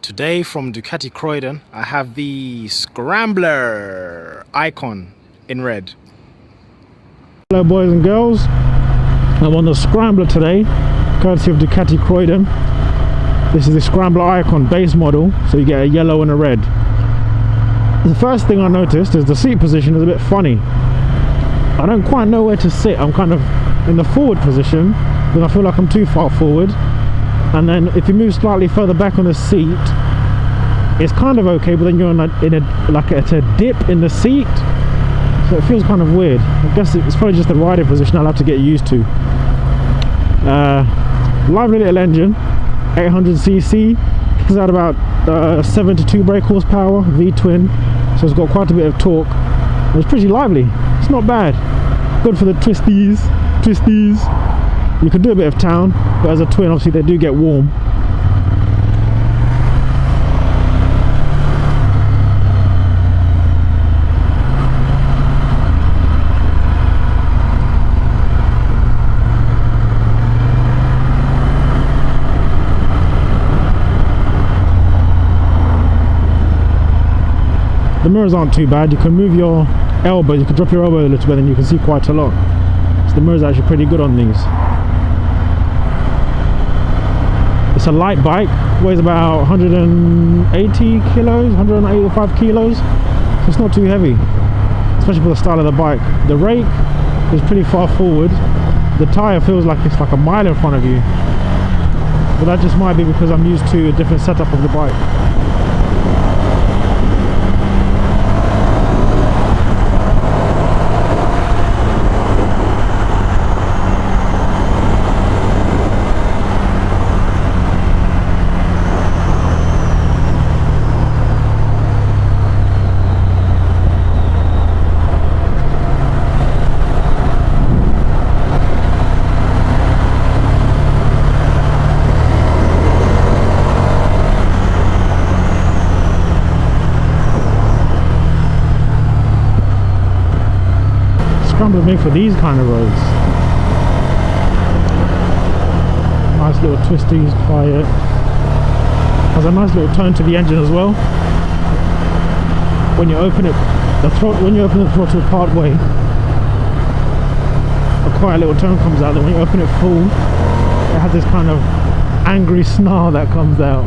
Today from Ducati Croydon, I have the Scrambler icon in red. Hello boys and girls, I'm on the Scrambler today, courtesy of Ducati Croydon. This is the Scrambler icon base model, so you get a yellow and a red. The first thing I noticed is the seat position is a bit funny. I don't quite know where to sit. I'm kind of in the forward position, then I feel like I'm too far forward. And then if you move slightly further back on the seat, it's kind of okay, but then you're at a dip in the seat, so it feels kind of weird. I guess it's probably just the riding position I'll have to get used to. Lively little engine, 800cc, it's at about 72 brake horsepower, V-twin, so it's got quite a bit of torque. And it's pretty lively, it's not bad. Good for the twisties. You can do a bit of town, but as a twin obviously they do get warm. The mirrors aren't too bad. You can move your elbow, you can drop your elbow a little bit and you can see quite a lot. So the mirrors are actually pretty good on these. It's a light bike, weighs about 180 kilos, 185 kilos, so it's not too heavy, especially for the style of the bike. The rake is pretty far forward, the tyre feels like it's like a mile in front of you, but that just might be because I'm used to a different setup of the bike. Scrambler made for these kind of roads. Nice little twisties, quiet. Has a nice little tone to the engine as well. When you open it, when you open the throttle part way, a quiet little tone comes out. Then when you open it full, it has this kind of angry snarl that comes out.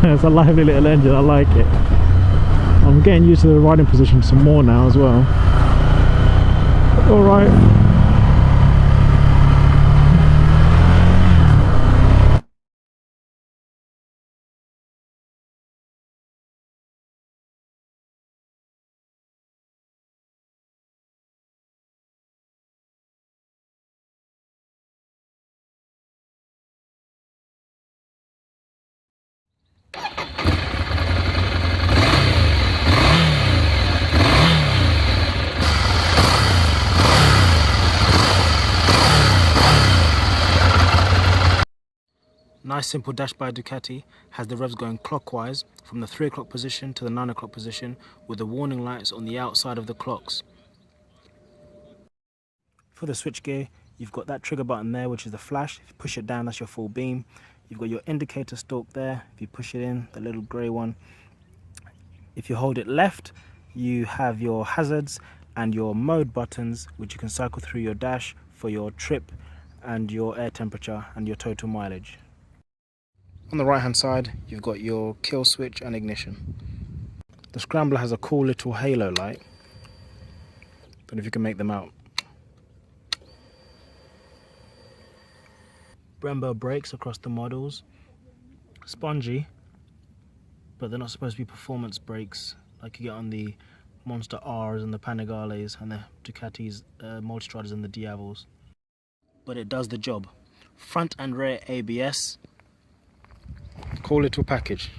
It's a lively little engine. I like it. I'm getting used to the riding position some more now as well. All right. Nice simple dash by Ducati, has the revs going clockwise from the 3 o'clock position to the 9 o'clock position with the warning lights on the outside of the clocks. For the switch gear, you've got that trigger button there, which is the flash. If you push it down, that's your full beam. You've got your indicator stalk there. If you push it in, the little grey one. If you hold it left, you have your hazards and your mode buttons, which you can cycle through your dash for your trip and your air temperature and your total mileage. On the right hand side, you've got your kill switch and ignition. The Scrambler has a cool little halo light. Don't know if you can make them out. Brembo brakes across the models. Spongy, but they're not supposed to be performance brakes like you get on the Monster R's and the Panigales and the Ducati's Multistraders and the Diavos. But it does the job. Front and rear ABS. Cool little package.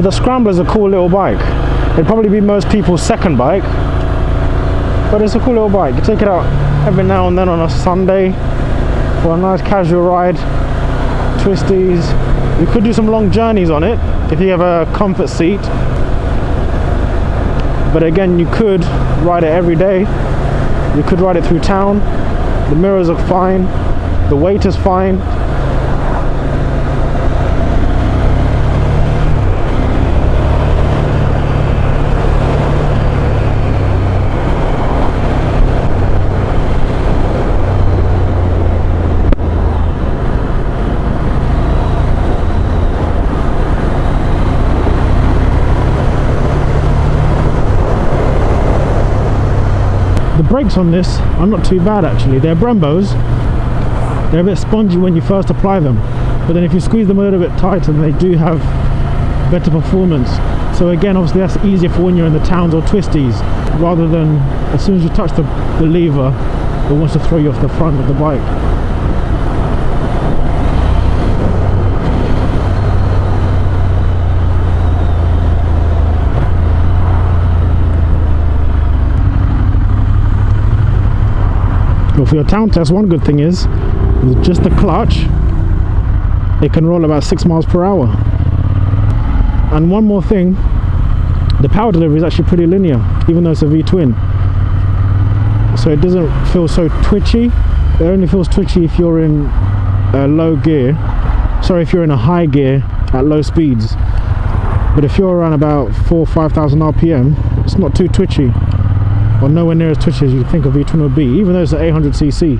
So the Scrambler is a cool little bike. It'd probably be most people's second bike, but it's a cool little bike. You take it out every now and then on a Sunday for a nice casual ride, twisties. You could do some long journeys on it if you have a comfort seat, but again, you could ride it every day. You could ride it through town. The mirrors are fine, the weight is fine. The brakes on this are not too bad actually. They're Brembos. They're a bit spongy when you first apply them, but then if you squeeze them a little bit tighter, then they do have better performance. So again, obviously that's easier for when you're in the towns or twisties, rather than as soon as you touch the lever, it wants to throw you off the front of the bike. But for your town test, one good thing is, with just the clutch, it can roll about 6 miles per hour. And one more thing, the power delivery is actually pretty linear, even though it's a V-twin. So it doesn't feel so twitchy. It only feels twitchy if you're in a low gear. Sorry, if you're in a high gear at low speeds. But if you're around about 4,000 or 5,000 RPM, it's not too twitchy, or nowhere near as twitchy as you think a V-twin would be, even though it's an 800cc.